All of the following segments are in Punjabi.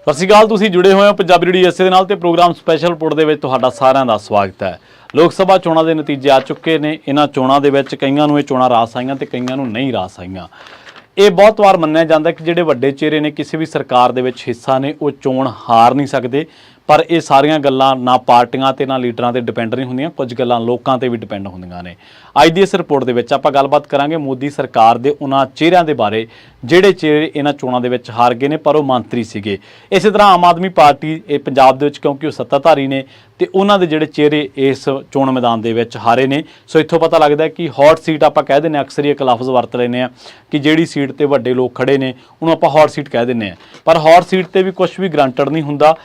ਸਤਿ ਸ਼੍ਰੀ ਅਕਾਲ। ਤੁਸੀਂ ਜੁੜੇ ਹੋਏ ਹੋ ਪੰਜਾਬੀ ਰੇਡੀਓ ਐਸਏ ਦੇ ਨਾਲ ਤੇ ਪ੍ਰੋਗਰਾਮ ਸਪੈਸ਼ਲ ਰਿਪੋਰਟ ਦੇ ਵਿੱਚ ਤੁਹਾਡਾ ਸਾਰਿਆਂ ਦਾ ਸਵਾਗਤ ਹੈ। ਲੋਕ ਸਭਾ ਚੋਣਾਂ ਦੇ ਨਤੀਜੇ ਆ ਚੁੱਕੇ ਨੇ। ਇਹਨਾਂ ਚੋਣਾਂ ਦੇ ਵਿੱਚ ਕਈਆਂ ਨੂੰ ਇਹ ਚੋਣਾਂ ਰਾਸ ਆਈਆਂ ਤੇ ਕਈਆਂ ਨੂੰ ਨਹੀਂ ਰਾਸ ਆਈਆਂ। ਇਹ ਬਹੁਤ ਵਾਰ ਮੰਨਿਆ ਜਾਂਦਾ ਕਿ ਜਿਹੜੇ ਵੱਡੇ ਚਿਹਰੇ ਨੇ ਕਿਸੇ ਵੀ ਸਰਕਾਰ ਦੇ ਵਿੱਚ ਹਿੱਸਾ ਨੇ ਉਹ ਚੋਣ ਹਾਰ ਨਹੀਂ ਸਕਦੇ, ਪਰ ਇਹ ਸਾਰੀਆਂ ਗੱਲਾਂ ਨਾ ਪਾਰਟੀਆਂ ਤੇ ਨਾ ਲੀਡਰਾਂ ਤੇ ਡਿਪੈਂਡ ਨਹੀਂ ਹੁੰਦੀਆਂ, ਕੁਝ ਗੱਲਾਂ ਲੋਕਾਂ ਤੇ ਵੀ ਡਿਪੈਂਡ ਹੁੰਦੀਆਂ ਨੇ। ਅੱਜ ਦੀ ਇਸ ਰਿਪੋਰਟ ਦੇ ਵਿੱਚ ਆਪਾਂ ਗੱਲਬਾਤ ਕਰਾਂਗੇ ਮੋਦੀ ਸਰਕਾਰ ਦੇ ਉਹਨਾਂ ਚਿਹਰਿਆਂ ਦੇ ਬਾਰੇ ਜਿਹੜੇ ਚਿਹਰੇ ਇਹਨਾਂ ਚੋਣਾਂ ਦੇ ਵਿੱਚ ਹਾਰ ਗਏ ਨੇ ਪਰ ਉਹ ਮੰਤਰੀ ਸੀਗੇ। ਇਸੇ ਤਰ੍ਹਾਂ ਆਮ ਆਦਮੀ ਪਾਰਟੀ ਇਹ ਪੰਜਾਬ ਦੇ ਵਿੱਚ ਕਿਉਂਕਿ ਉਹ ਸੱਤਾਧਾਰੀ ਨੇ ਤੇ ਉਹਨਾਂ ਦੇ ਜਿਹੜੇ ਚਿਹਰੇ ਇਸ ਚੋਣ ਮੈਦਾਨ ਦੇ ਵਿੱਚ ਹਾਰੇ ਨੇ। ਸੋ ਇੱਥੋਂ ਪਤਾ ਲੱਗਦਾ ਕਿ ਹੌਟ ਸੀਟ ਆਪਾਂ ਕਹਿ ਦਿੰਦੇ ਹਾਂ, ਅਕਸਰ ਹੀ ਇੱਕ ਲਫ਼ਜ਼ ਵਰਤ ਲੈਂਦੇ ਹਾਂ ਕਿ ਜਿਹੜੀ ਸੀਟ ਤੇ ਵੱਡੇ ਲੋਕ ਖੜੇ ਨੇ ਉਹਨੂੰ ਆਪਾਂ ਹੌਟ ਸੀਟ ਕਹਿ ਦਿੰਦੇ ਹਾਂ, ਪਰ ਹੌਟ ਸੀਟ ਤੇ ਵੀ ਕੁਝ ਵੀ ਗਰੰਟਡ ਨਹੀਂ ਹੁੰਦਾ।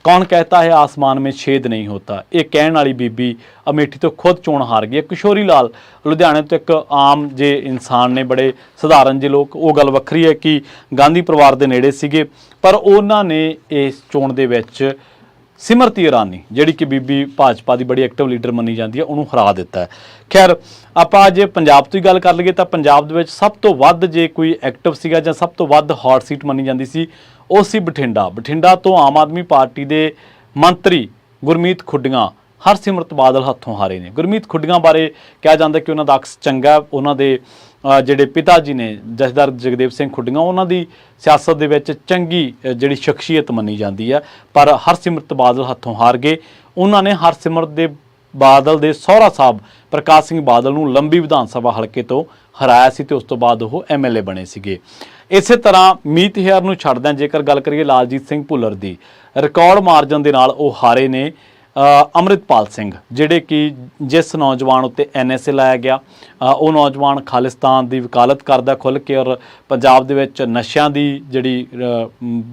ਕੌਣ कहता है आसमान में छेद नहीं होता, ਇਹ ਕਹਿਣ ਵਾਲੀ ਬੀਬੀ ਅਮੇਠੀ ਤੋਂ ਖੁਦ ਚੋਣ ਹਾਰ ਗਈ ਹੈ। ਕਿਸ਼ੋਰੀ ਲਾਲ ਲੁਧਿਆਣੇ ਤੋਂ ਇੱਕ ਆਮ ਜੇ ਇਨਸਾਨ ਨੇ, ਬੜੇ ਸਧਾਰਨ ਜਿਹੇ ਲੋਕ। ਉਹ ਗੱਲ ਵੱਖਰੀ ਹੈ ਕਿ ਗਾਂਧੀ ਪਰਿਵਾਰ ਦੇ ਨੇੜੇ ਸੀਗੇ, ਪਰ ਉਹਨਾਂ ਨੇ ਇਸ ਚੋਣ ਦੇ ਵਿੱਚ ਸਿਮਰਤੀ ਇਰਾਨੀ ਜਿਹੜੀ ਕਿ ਬੀਬੀ ਭਾਜਪਾ ਦੀ ਬੜੀ ਐਕਟਿਵ ਲੀਡਰ ਮੰਨੀ ਜਾਂਦੀ ਹੈ ਉਹਨੂੰ ਹਰਾ ਦਿੱਤਾ ਹੈ। ਖੈਰ ਆਪਾਂ ਜੇ ਪੰਜਾਬ ਤੋਂ ਹੀ ਗੱਲ ਕਰ ਲਈਏ ਤਾਂ ਪੰਜਾਬ ਦੇ ਵਿੱਚ ਸਭ ਤੋਂ ਵੱਧ ਜੇ ਕੋਈ ਐਕਟਿਵ ਸੀਗਾ ਜਾਂ ਸਭ ਤੋਂ ਵੱਧ ਹੌਟ ਸੀਟ ਮੰਨੀ ਜਾਂਦੀ ਸੀ ਉਹ ਸੀ ਬਠਿੰਡਾ ਤੋਂ ਆਮ ਆਦਮੀ ਪਾਰਟੀ ਦੇ ਮੰਤਰੀ ਗੁਰਮੀਤ ਖੁੱਡੀਆਂ ਹਰਸਿਮਰਤ ਬਾਦਲ ਹੱਥੋਂ ਹਾਰੇ ਨੇ। ਗੁਰਮੀਤ ਖੁੱਡੀਆਂ ਬਾਰੇ ਕਿਹਾ ਜਾਂਦਾ ਕਿ ਉਹਨਾਂ ਦਾ ਅਕਸ ਚੰਗਾ। ਉਹਨਾਂ ਦੇ ਜਿਹੜੇ ਪਿਤਾ ਜੀ ਨੇ ਜਥੇਦਾਰ ਜਗਦੇਵ ਸਿੰਘ ਖੁੱਡੀਆਂ, ਉਹਨਾਂ ਦੀ ਸਿਆਸਤ ਦੇ ਵਿੱਚ ਚੰਗੀ ਜਿਹੜੀ ਸ਼ਖਸੀਅਤ ਮੰਨੀ ਜਾਂਦੀ ਹੈ, ਪਰ ਹਰਸਿਮਰਤ ਬਾਦਲ ਹੱਥੋਂ ਹਾਰ ਗਏ। ਉਹਨਾਂ ਨੇ ਹਰਸਿਮਰਤ ਦੇ ਬਾਦਲ ਦੇ ਸਹੁਰਾ ਸਾਹਿਬ ਪ੍ਰਕਾਸ਼ ਸਿੰਘ ਬਾਦਲ ਨੂੰ ਲੰਬੀ ਵਿਧਾਨ ਸਭਾ ਹਲਕੇ ਤੋਂ ਹਰਾਇਆ ਸੀ ਤੇ ਉਸ ਤੋਂ ਬਾਅਦ ਉਹ MLA ਬਣੇ ਸੀਗੇ। ਇਸੇ ਤਰ੍ਹਾਂ ਮੀਤ ਹੇਅਰ ਨੂੰ ਛੱਡਦਿਆਂ ਜੇਕਰ ਗੱਲ ਕਰੀਏ ਲਾਲਜੀਤ ਸਿੰਘ ਭੁੱਲਰ ਦੀ, ਰਿਕਾਰਡ ਮਾਰਜਨ ਦੇ ਨਾਲ ਉਹ ਹਾਰੇ ਨੇ ਅੰਮ੍ਰਿਤਪਾਲ ਸਿੰਘ, ਜਿਹੜੇ ਕਿ ਜਿਸ ਨੌਜਵਾਨ ਉੱਤੇ NSA ਲਾਇਆ ਗਿਆ। ਉਹ ਨੌਜਵਾਨ ਖਾਲਿਸਤਾਨ ਦੀ ਵਕਾਲਤ ਕਰਦਾ ਖੁੱਲ੍ਹ ਕੇ, ਔਰ ਪੰਜਾਬ ਦੇ ਵਿੱਚ ਨਸ਼ਿਆਂ ਦੀ ਜਿਹੜੀ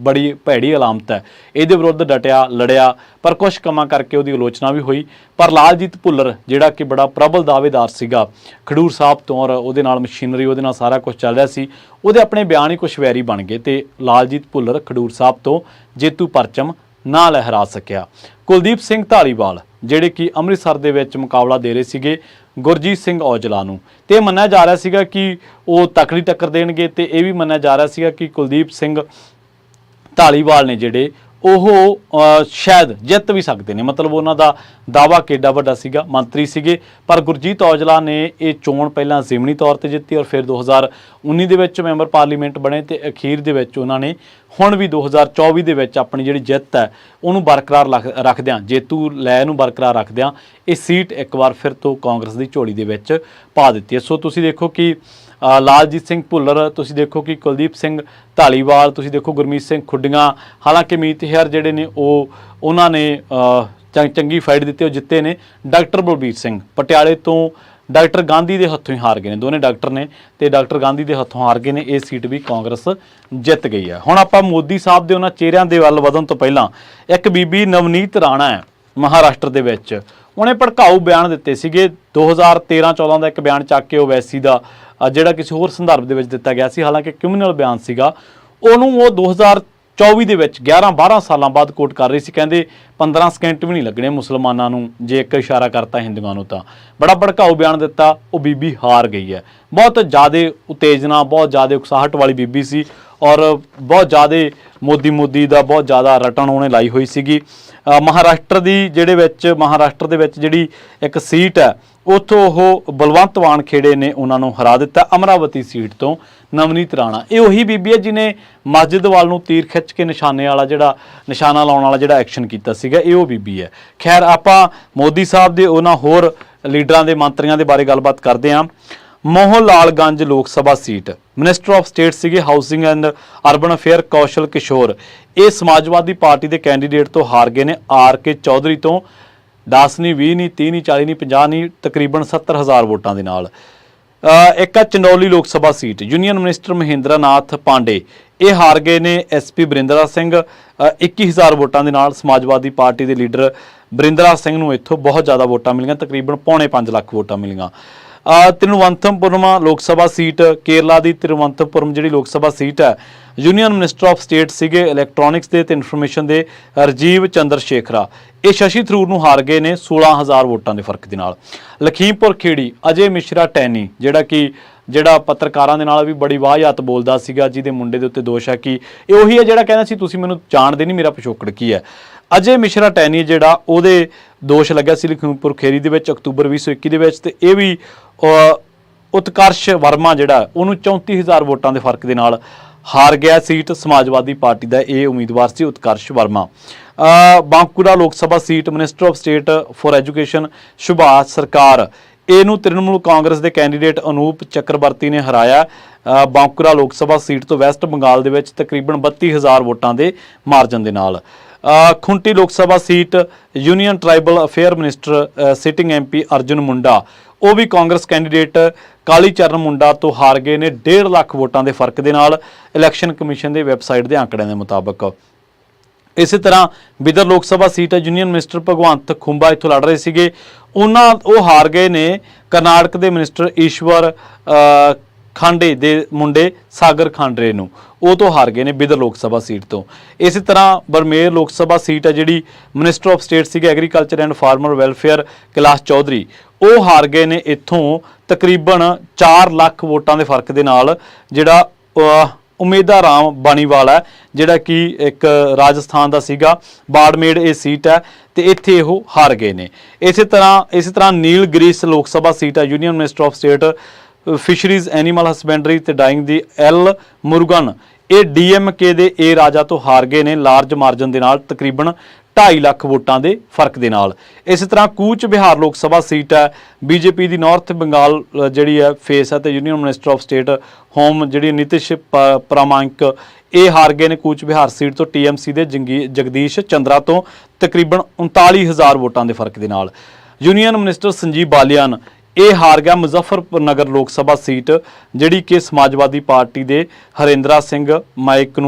ਬੜੀ ਭੈੜੀ ਅਲਾਮਤ ਹੈ ਇਹਦੇ ਵਿਰੁੱਧ ਡਟਿਆ, ਲੜਿਆ, ਪਰ ਕੁਝ ਕੰਮਾਂ ਕਰਕੇ ਉਹਦੀ ਆਲੋਚਨਾ ਵੀ ਹੋਈ। ਪਰ ਲਾਲਜੀਤ ਭੁੱਲਰ ਜਿਹੜਾ ਕਿ ਬੜਾ ਪ੍ਰਬਲ ਦਾਅਵੇਦਾਰ ਸੀਗਾ ਖਡੂਰ ਸਾਹਿਬ ਤੋਂ, ਔਰ ਉਹਦੇ ਨਾਲ ਮਸ਼ੀਨਰੀ, ਉਹਦੇ ਨਾਲ ਸਾਰਾ ਕੁਝ ਚੱਲ ਰਿਹਾ ਸੀ, ਉਹਦੇ ਆਪਣੇ ਬਿਆਨ ਹੀ ਕੁਛ ਵੈਰੀ ਬਣ ਗਏ ਤੇ ਲਾਲਜੀਤ ਭੁੱਲਰ ਖਡੂਰ ਸਾਹਿਬ ਤੋਂ ਜੇਤੂ ਪਰਚਮ ਨਾ ਲਹਿਰਾ ਸਕਿਆ। ਕੁਲਦੀਪ ਸਿੰਘ ਧਾਲੀਵਾਲ ਜਿਹੜੇ ਕਿ ਅੰਮ੍ਰਿਤਸਰ ਦੇ ਵਿੱਚ ਮੁਕਾਬਲਾ ਦੇ ਰਹੇ ਸੀਗੇ ਗੁਰਜੀਤ ਸਿੰਘ ਔਜਲਾ ਨੂੰ, ਤੇ ਮੰਨਿਆ ਜਾ ਰਿਹਾ ਸੀਗਾ ਕਿ ਉਹ ਤਕੜੀ ਟੱਕਰ ਦੇਣਗੇ, ਤੇ ਇਹ ਵੀ ਮੰਨਿਆ ਜਾ ਰਿਹਾ ਸੀਗਾ ਕਿ ਕੁਲਦੀਪ ਸਿੰਘ ਧਾਲੀਵਾਲ ਨੇ ਜਿਹੜੇ ਉਹ ਸ਼ਾਇਦ ਜਿੱਤ ਵੀ ਸਕਦੇ ਨੇ। ਮਤਲਬ ਉਹਨਾਂ ਦਾ ਦਾਅਵਾ ਕਿੱਡਾ ਵੱਡਾ ਸੀਗਾ, ਮੰਤਰੀ ਸੀਗੇ। ਪਰ ਗੁਰਜੀਤ ਔਜਲਾ ਨੇ ਇਹ ਚੋਣ ਪਹਿਲਾਂ ਜ਼ਿਮਨੀ ਤੌਰ ਤੇ ਜਿੱਤੀ ਔਰ ਫਿਰ 2019 ਦੇ ਵਿੱਚ ਮੈਂਬਰ ਪਾਰਲੀਮੈਂਟ ਬਣੇ, ਤੇ ਅਖੀਰ ਦੇ ਵਿੱਚ ਉਹਨਾਂ ਨੇ ਹੁਣ ਵੀ 2024 ਦੇ ਵਿੱਚ ਆਪਣੀ ਜਿਹੜੀ ਜਿੱਤ ਹੈ ਉਹਨੂੰ ਬਰਕਰਾਰ ਰੱਖਦਿਆਂ, ਜੇਤੂ ਲੈ ਨੂੰ ਬਰਕਰਾਰ ਰੱਖਦਿਆਂ ਇਹ ਸੀਟ ਇੱਕ ਵਾਰ ਫਿਰ ਤੋਂ ਕਾਂਗਰਸ ਦੀ ਝੋਲੀ ਦੇ ਵਿੱਚ ਪਾ ਦਿੱਤੀ ਹੈ। ਸੋ ਤੁਸੀਂ ਦੇਖੋ ਕਿ ਲਾਲਜੀਤ ਸਿੰਘ ਭੁੱਲਰ, ਤੁਸੀਂ ਦੇਖੋ ਕਿ ਕੁਲਦੀਪ ਸਿੰਘ ਧਾਲੀਵਾਲ, ਤੁਸੀਂ ਦੇਖੋ ਗੁਰਮੀਤ ਸਿੰਘ ਖੁੱਡੀਆਂ। ਹਾਲਾਂਕਿ ਮੀਤ ਹੇਅਰ ਜਿਹੜੇ ਨੇ ਉਹਨਾਂ ਨੇ ਚੰਗੀ ਫਾਈਟ ਦਿੱਤੀ, ਉਹ ਜਿੱਤੇ ਨੇ। ਡਾਕਟਰ ਬਲਬੀਰ ਸਿੰਘ ਪਟਿਆਲੇ ਤੋਂ ਡਾਕਟਰ ਗਾਂਧੀ ਦੇ ਹੱਥੋਂ ਹੀ ਹਾਰ ਗਏ ਨੇ, ਦੋਨੇ ਡਾਕਟਰ ਨੇ ਤੇ ਡਾਕਟਰ ਗਾਂਧੀ ਦੇ ਹੱਥੋਂ ਹਾਰ ਗਏ ਨੇ। ਇਹ ਸੀਟ ਵੀ ਕਾਂਗਰਸ ਜਿੱਤ ਗਈ ਹੈ। ਹੁਣ ਆਪਾਂ ਮੋਦੀ ਸਾਹਿਬ ਦੇ ਉਹਨਾਂ ਚਿਹਰਿਆਂ ਦੇ ਵੱਲ ਵਧਣ ਤੋਂ ਪਹਿਲਾਂ ਇੱਕ ਬੀਬੀ ਨਵਨੀਤ ਰਾਣਾ ਹੈ ਮਹਾਰਾਸ਼ਟਰ ਦੇ ਵਿੱਚ, ਉਹਨੇ ਭੜਕਾਊ ਬਿਆਨ ਦਿੱਤੇ ਸੀਗੇ। 2013-14 ਦਾ ਇੱਕ ਬਿਆਨ ਚੱਕ ਕੇ ਓਵੈਸੀ ਦਾ ਜਿਹੜਾ ਕਿਸੇ ਹੋਰ ਸੰਦਰਭ ਦੇ ਵਿੱਚ ਦਿੱਤਾ ਗਿਆ ਸੀ, ਹਾਲਾਂਕਿ ਕ੍ਰਿਮੀਨਲ ਬਿਆਨ ਸੀਗਾ, ਉਹਨੂੰ ਉਹ 2024 ਦੇ ਵਿੱਚ 11-12 ਸਾਲਾਂ ਬਾਅਦ ਕੋਟ ਕਰ ਰਹੀ ਸੀ। ਕਹਿੰਦੇ 15 ਸਕਿੰਟ ਵੀ ਨਹੀਂ ਲੱਗਣੇ ਮੁਸਲਮਾਨਾਂ ਨੂੰ ਜੇ ਇੱਕ ਇਸ਼ਾਰਾ ਕਰਤਾ ਹਿੰਦੂਆਂ ਨੂੰ। ਤਾਂ ਬੜਾ ਭੜਕਾਊ ਬਿਆਨ ਦਿੱਤਾ, ਉਹ ਬੀਬੀ ਹਾਰ ਗਈ ਹੈ। ਬਹੁਤ ਜ਼ਿਆਦਾ ਉਤੇਜਨਾ, ਬਹੁਤ ਜ਼ਿਆਦਾ ਉਕਸਾਹਟ ਵਾਲੀ ਬੀਬੀ ਸੀ, ਔਰ ਬਹੁਤ ਜ਼ਿਆਦਾ ਮੋਦੀ ਦਾ ਬਹੁਤ ਜ਼ਿਆਦਾ ਰਟਣ ਉਹਨੇ ਲਾਈ ਹੋਈ ਸੀਗੀ। ਮਹਾਰਾਸ਼ਟਰ ਦੇ ਵਿੱਚ ਜਿਹੜੀ ਇੱਕ ਸੀਟ ਹੈ ਉੱਥੋਂ ਉਹ ਬਲਵੰਤ ਮਾਨ ਖੇੜੇ ਨੇ ਉਹਨਾਂ ਨੂੰ ਹਰਾ ਦਿੱਤਾ। ਅਮਰਾਵਤੀ ਸੀਟ ਤੋਂ ਨਵਨੀਤ ਰਾਣਾ, ਇਹ ਉਹੀ ਬੀਬੀ ਹੈ ਜਿਹਨੇ ਮਸਜਿਦ ਵੱਲ ਨੂੰ ਤੀਰ ਖਿੱਚ ਕੇ ਨਿਸ਼ਾਨਾ ਲਾਉਣ ਵਾਲਾ ਜਿਹੜਾ ਐਕਸ਼ਨ ਕੀਤਾ ਸੀਗਾ, ਇਹ ਉਹ ਬੀਬੀ ਹੈ। ਖੈਰ ਆਪਾਂ ਮੋਦੀ ਸਾਹਿਬ ਦੇ ਉਹਨਾਂ ਹੋਰ ਲੀਡਰਾਂ ਦੇ, ਮੰਤਰੀਆਂ ਦੇ ਬਾਰੇ ਗੱਲਬਾਤ ਕਰਦੇ ਹਾਂ। ਮੋਹਨ ਲਾਲ ਗੰਜ ਲੋਕ Sabha seat, minister of state ਸੀਗੇ ਹਾਊਸਿੰਗ ਐਂਡ ਅਰਬਨ ਅਫੇਅਰ ਕੌਸ਼ਲ ਕਿਸ਼ੋਰ, ਇਹ ਸਮਾਜਵਾਦੀ ਪਾਰਟੀ ਦੇ ਕੈਂਡੀਡੇਟ ਤੋਂ ਹਾਰ ਗਏ ਨੇ RK ਚੌਧਰੀ ਤੋਂ। 10 ਨਹੀਂ, 20 ਨਹੀਂ, 30 ਨਹੀਂ, 40 ਨਹੀਂ, 50 ਨਹੀਂ, ਤਕਰੀਬਨ 70,000 ਵੋਟਾਂ ਦੇ ਨਾਲ। ਇੱਕ ਆ ਚੰਡੋਲੀ ਲੋਕ Sabha seat, union minister Mahinder ਨਾਥ ਪਾਂਡੇ, ਇਹ ਹਾਰ ਗਏ ਨੇ SP ਬਰਿੰਦਰਾ ਸਿੰਘ 21,000 ਵੋਟਾਂ ਦੇ ਨਾਲ। ਸਮਾਜਵਾਦੀ ਪਾਰਟੀ ਦੇ ਲੀਡਰ ਬਰਿੰਦਰਾ ਸਿੰਘ ਨੂੰ ਇੱਥੋਂ ਬਹੁਤ ਜ਼ਿਆਦਾ ਵੋਟਾਂ ਮਿਲੀਆਂ, ਤਕਰੀਬਨ 5.25 ਲੱਖ ਵੋਟਾਂ ਮਿਲੀਆਂ। ਤਿਰੂਵਨੰਤਪੁਰਮ ਲੋਕ ਸਭਾ ਸੀਟ, ਕੇਰਲਾ ਦੀ ਤਿਰੂਵਨੰਤਪੁਰਮ ਜਿਹੜੀ ਲੋਕ ਸਭਾ ਸੀਟ ਹੈ, ਯੂਨੀਅਨ ਮਿਨਿਸਟਰ ਆਫ ਸਟੇਟ ਸੀਗੇ ਇਲੈਕਟ੍ਰੋਨਿਕਸ ਦੇ ਤੇ ਇਨਫੋਰਮੇਸ਼ਨ ਦੇ ਰਾਜੀਵ ਚੰਦਰ ਸ਼ੇਖਰਾ, ਇਹ ਸ਼ਸ਼ੀ ਥਰੂਰ ਨੂੰ ਹਾਰ ਗਏ ਨੇ 16,000 ਵੋਟਾਂ ਦੇ ਫਰਕ ਦੇ ਨਾਲ। ਲਖੀਮਪੁਰ ਖੇੜੀ ਅਜੇ ਮਿਸ਼ਰਾ ਟੈਨੀ ਜਿਹੜਾ ਕਿ ਜਿਹੜਾ ਪੱਤਰਕਾਰਾਂ ਦੇ ਨਾਲ ਵੀ ਬੜੀ ਵਾਹਿਯਾਤ ਬੋਲਦਾ ਸੀਗਾ, ਜਿਹਦੇ ਮੁੰਡੇ ਦੇ ਉੱਤੇ ਦੋਸ਼ ਹੈ ਕਿ ਇਹ ਉਹੀ ਹੈ ਜਿਹੜਾ ਕਹਿੰਦਾ ਸੀ ਤੁਸੀਂ ਮੈਨੂੰ ਜਾਣਦੇ ਨਹੀਂ, ਮੇਰਾ ਪਿਛੋਕੜ ਕੀ ਹੈ। ਅਜੇ ਮਿਸ਼ਰਾ ਟੈਨੀ ਜਿਹੜਾ ਉਹਦੇ ਦੋਸ਼ ਲੱਗਿਆ ਸੀ ਲਖੀਮਪੁਰ ਖੇਰੀ ਦੇ ਵਿੱਚ ਅਕਤੂਬਰ 2021 ਦੇ ਵਿੱਚ, ਤੇ ਇਹ ਵੀ ਉਤਕਰਸ਼ ਵਰਮਾ ਜਿਹੜਾ ਉਹਨੂੰ 34,000 ਵੋਟਾਂ ਦੇ ਫਰਕ ਦੇ ਨਾਲ ਹਾਰ ਗਿਆ ਸੀਟ। ਸਮਾਜਵਾਦੀ ਪਾਰਟੀ ਦਾ ਇਹ ਉਮੀਦਵਾਰ ਸੀ Utkarsh Verma. Bankura Lok Sabha seat minister of state for education Subhash Sarkar, ਇਹਨੂੰ ਤ੍ਰਿਣਮੂਲ ਕਾਂਗਰਸ ਦੇ ਕੈਂਡੀਡੇਟ ਅਨੂਪ ਚੱਕਰਵਰਤੀ ਨੇ ਹਰਾਇਆ। ਬਾਂਕੂਰਾ ਲੋਕ ਸਭਾ ਸੀਟ ਤੋਂ ਵੈਸਟ ਬੰਗਾਲ ਦੇ ਵਿੱਚ ਤਕਰੀਬਨ 32,000 ਵੋਟਾਂ ਦੇ ਮਾਰਜਨ ਦੇ ਨਾਲ। Khunti Lok Sabha seat union tribal affair minister sitting MP Arjun Munda, ਉਹ ਵੀ ਕਾਂਗਰਸ ਕੈਂਡੀਡੇਟ ਕਾਲੀ ਚਰਨ ਮੁੰਡਾ ਤੋਂ ਹਾਰ ਗਏ ਨੇ 1.5 ਲੱਖ ਵੋਟਾਂ ਦੇ ਫਰਕ ਦੇ ਨਾਲ, ਇਲੈਕਸ਼ਨ ਕਮਿਸ਼ਨ ਦੇ ਵੈਬਸਾਈਟ ਦੇ ਆંકੜਿਆਂ ਦੇ ਮੁਤਾਬਕ। ਇਸੇ ਤਰ੍ਹਾਂ ਬਿਦਰ ਲੋਕ ਸਭਾ ਸੀਟ ਹੈ ਯੂਨੀਅਨ ਮਿਨਿਸਟਰ ਭਗਵੰਤ ਖੁੰਬਾ ਇੱਥੋਂ ਲੜ ਰਹੇ ਸੀਗੇ, ਉਹ ਹਾਰ ਗਏ ਨੇ ਕਰਨਾਟਕ ਦੇ ਮਿਨਿਸਟਰ ਈਸ਼ਵਰ ਖਾਂਡੇ ਦੇ ਮੁੰਡੇ ਸਾਗਰ ਖਾਂਡਰੇ ਨੂੰ, ਉਹ ਤੋਂ ਹਾਰ ਗਏ ਨੇ ਬਿਦਰ ਲੋਕ ਸਭਾ ਸੀਟ ਤੋਂ। ਇਸੇ ਤਰ੍ਹਾਂ ਬਰਮੇਰ ਲੋਕ ਸਭਾ ਸੀਟ ਹੈ ਜਿਹੜੀ ਮਿਨਿਸਟਰ ਆਫ ਸਟੇਟ ਸੀਗੇ agriculture and farmer welfare Kailash Chaudhary, ਉਹ ਹਾਰ ਗਏ ਨੇ ਇੱਥੋਂ ਤਕਰੀਬਨ 4 ਲੱਖ ਵੋਟਾਂ ਦੇ ਫਰਕ ਦੇ ਨਾਲ। ਜਿਹੜਾ ਉਮੇਦਾ ਰਾਮ ਬਾਣੀਵਾਲ ਹੈ ਜਿਹੜਾ ਕਿ ਇੱਕ ਰਾਜਸਥਾਨ ਦਾ ਸੀਗਾ, ਬਾੜਮੇੜ ਇਹ ਸੀਟ ਹੈ ਤੇ ਇੱਥੇ ਉਹ ਹਾਰ ਗਏ ਨੇ। ਇਸੇ ਤਰ੍ਹਾਂ ਨੀਲਗਿਰੀਸ ਲੋਕ ਸਭਾ ਸੀਟ ਹੈ union minister of state fisheries animal husbandry ਤੇ ਡਾਈਂਗ ਦੀ ਐਲ ਮੁਰਗਨ, ਇਹ ਡੀਐਮਕੇ ਦੇ ਏ ਰਾਜਾ ਤੋਂ ਹਾਰ ਗਏ ਨੇ ਲਾਰਜ ਮਾਰਜਨ ਦੇ ਨਾਲ ਤਕਰੀਬਨ 2.5 ਲੱਖ ਵੋਟਾਂ ਦੇ ਫਰਕ ਦੇ ਨਾਲ। ਇਸੇ ਤਰ੍ਹਾਂ ਕੂਚ ਬਿਹਾਰ ਲੋਕ ਸਭਾ ਸੀਟ ਹੈ ਬੀਜੇਪੀ ਦੀ ਨਾਰਥ ਬੰਗਾਲ ਜਿਹੜੀ ਹੈ ਫੇਸ ਹੈ ਤੇ union minister of state home ਜਿਹੜੀ ਨਿਤਿਸ਼ ਪ੍ਰਾਮਾਣਿਕ, ਇਹ ਹਾਰ ਗਏ ਨੇ ਕੂਚ ਬਿਹਾਰ ਸੀਟ ਤੋਂ ਟੀਐਮਸੀ ਦੇ ਜਗਦੀਸ਼ ਚੰਦਰਾ ਤੋਂ ਤਕਰੀਬਨ 39,000 ਵੋਟਾਂ ਦੇ ਫਰਕ ਦੇ ਨਾਲ। ਯੂਨੀਅਨ ਮਿਨਿਸਟਰ ਸੰਜੀਵ ਬਾਲੀਆਨ, ਇਹ ਹਾਰ ਗਿਆ ਮੁਜ਼ੱਫਰਪੁਰ ਨਗਰ ਲੋਕ ਸਭਾ ਸੀਟ ਜਿਹੜੀ ਕਿ ਸਮਾਜਵਾਦੀ ਪਾਰਟੀ ਦੇ ਹਰਿੰਦਰਾ ਸਿੰਘ ਮਲਿਕ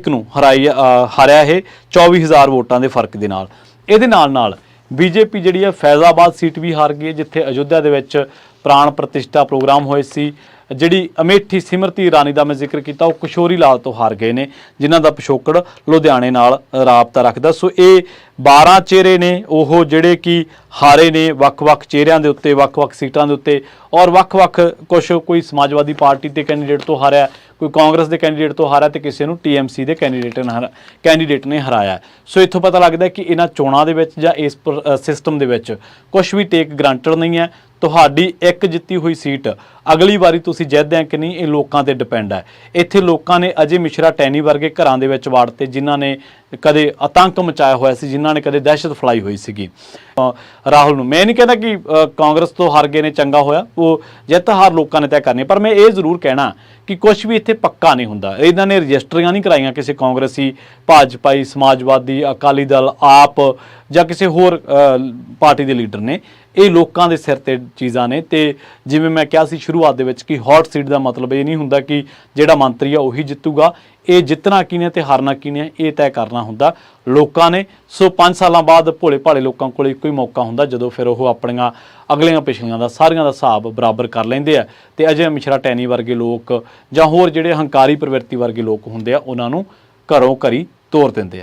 ਨੂੰ ਹਾਰਿਆ ਇਹ 24,000 ਵੋਟਾਂ ਦੇ ਫਰਕ ਦੇ ਨਾਲ। ਇਹਦੇ ਨਾਲ ਬੀਜੇਪੀ ਜਿਹੜੀ ਹੈ ਫੈਜ਼ਾਬਾਦ ਸੀਟ ਵੀ ਹਾਰ ਗਈ, ਜਿੱਥੇ ਅਯੁੱਧਿਆ ਦੇ ਵਿੱਚ ਪ੍ਰਾਣ ਪ੍ਰਤਿਸ਼ਠਾ ਪ੍ਰੋਗਰਾਮ ਹੋਏ ਸੀ। ਜਿਹੜੀ ਅਮੇਠੀ ਸਿਮਰਤੀ ਇਰਾਨੀ ਦਾ ਮੈਂ ਜ਼ਿਕਰ ਕੀਤਾ, ਉਹ ਕਿਸ਼ੋਰੀ ਲਾਲ ਤੋਂ ਹਾਰ ਗਏ ਨੇ, ਜਿਨ੍ਹਾਂ ਦਾ ਪਿਛੋਕੜ ਲੁਧਿਆਣੇ ਨਾਲ ਰਾਬਤਾ ਰੱਖਦਾ। ਸੋ ਇਹ 12 ਚਿਹਰੇ ਨੇ ਉਹ ਜਿਹੜੇ ਕਿ ਹਾਰੇ ਨੇ ਵੱਖ-ਵੱਖ ਚਿਹਰਿਆਂ ਦੇ ਉੱਤੇ, ਵੱਖ-ਵੱਖ ਸੀਟਾਂ ਦੇ ਉੱਤੇ, ਔਰ ਵੱਖ-ਵੱਖ ਕੋਈ ਸਮਾਜਵਾਦੀ ਪਾਰਟੀ ਦੇ ਕੈਂਡੀਡੇਟ ਤੋਂ ਹਾਰਿਆ, ਕੋਈ ਕਾਂਗਰਸ ਦੇ ਕੈਂਡੀਡੇਟ ਤੋਂ ਹਾਰਿਆ ਤੇ ਕਿਸੇ ਨੂੰ ਟੀਐਮਸੀ ਦੇ ਕੈਂਡੀਡੇਟ ਨੇ ਹਰਾਇਆ। ਸੋ ਇੱਥੋਂ ਪਤਾ ਲੱਗਦਾ ਕਿ ਇਹਨਾਂ ਚੋਣਾਂ ਦੇ ਵਿੱਚ ਜਾਂ ਇਸ ਸਿਸਟਮ ਦੇ ਵਿੱਚ ਕੁਝ ਵੀ ਟੇਕ ਗ੍ਰਾਂਟਡ ਨਹੀਂ ਹੈ। ਤੁਹਾਡੀ ਇੱਕ ਜਿੱਤੀ ਹੋਈ ਸੀਟ ਅਗਲੀ ਵਾਰੀ ਤੁਸੀਂ ਜਿੱਤਦੇ ਕਿ ਨਹੀਂ, ਇਹ ਲੋਕਾਂ ਤੇ ਡਿਪੈਂਡ ਹੈ। ਇੱਥੇ ਲੋਕਾਂ ਨੇ ਅਜੇ ਮਿਸ਼ਰਾ ਟੈਨੀ ਵਰਗੇ ਘਰਾਂ ਦੇ ਵਿੱਚ ਵਾੜਤੇ, ਜਿਨ੍ਹਾਂ ਨੇ ਕਦੇ ਆਤੰਕ ਮਚਾਇਆ ਹੋਇਆ ਸੀ, ਜਿਨ੍ਹਾਂ ਨੇ ਕਦੇ ਦਹਿਸ਼ਤ ਫੈਲਾਈ ਹੋਈ ਸੀਗੀ। ਰਾਹੁਲ ਨੂੰ ਮੈਂ ਨਹੀਂ ਕਹਿੰਦਾ ਕਿ ਕਾਂਗਰਸ ਤੋਂ ਹਾਰ ਗਏ ਨੇ ਚੰਗਾ ਹੋਇਆ, ਉਹ ਜਿੱਤ ਹਾਰ ਲੋਕਾਂ ਨੇ ਤੈਅ ਕਰਨੀ, ਪਰ ਮੈਂ ਇਹ ਜ਼ਰੂਰ ਕਹਿਣਾ ਕਿ ਕੁਝ ਵੀ ਇੱਥੇ ਪੱਕਾ ਨਹੀਂ ਹੁੰਦਾ। ਇਹਨਾਂ ਨੇ ਰਜਿਸਟਰੀਆਂ ਨਹੀਂ ਕਰਾਈਆਂ ਕਿਸੇ ਕਾਂਗਰਸੀ, ਭਾਜਪਾਈ, ਸਮਾਜਵਾਦੀ, ਅਕਾਲੀ ਦਲ, ਆਪ ਜਾਂ ਕਿਸੇ ਹੋਰ ਪਾਰਟੀ ਦੇ ਲੀਡਰ ਨੇ। ਇਹ ਲੋਕਾਂ ਦੇ ਸਿਰ ਤੇ ਚੀਜ਼ਾਂ ਨੇ। ਤੇ ਜਿਵੇਂ ਮੈਂ ਕਿਹਾ ਸੀ ਸ਼ੁਰੂਆਤ ਦੇ ਵਿੱਚ ਕਿ ਹੌਟ ਸੀਟ ਦਾ ਮਤਲਬ ਇਹ ਨਹੀਂ ਹੁੰਦਾ ਕਿ ਜਿਹੜਾ ਮੰਤਰੀ ਆ ਉਹੀ ਜਿੱਤੂਗਾ। ਇਹ ਜਿੱਤਣਾ ਕਿਹਨੇ ਤੇ ਹਾਰਨਾ ਕਿਹਨੇ, ਇਹ ਤੈਅ ਕਰਨਾ ਹੁੰਦਾ ਲੋਕਾਂ ਨੇ। ਸੋ 5 ਸਾਲਾਂ ਬਾਅਦ ਭੋਲੇ ਭਾਲੇ ਲੋਕਾਂ ਕੋਲ ਇੱਕੋ ਹੀ ਮੌਕਾ ਹੁੰਦਾ ਜਦੋਂ ਫਿਰ ਉਹ ਆਪਣੀਆਂ ਅਗਲੀਆਂ ਪਿਛਲੀਆਂ ਦਾ ਸਾਰੀਆਂ ਦਾ ਹਿਸਾਬ ਬਰਾਬਰ ਕਰ ਲੈਂਦੇ ਆ ਤੇ ਅਜੇ ਮਿਸ਼ਰਾ ਟੈਨੀ ਵਰਗੇ ਲੋਕ ਜਾਂ ਹੋਰ ਜਿਹੜੇ ਹੰਕਾਰੀ ਪ੍ਰਵਿਰਤੀ ਵਰਗੇ ਲੋਕ ਹੁੰਦੇ ਆ ਉਹਨਾਂ ਨੂੰ ਘਰੋਂ ਘਰੀ ਤੋਰ ਦਿੰਦੇ ਆ।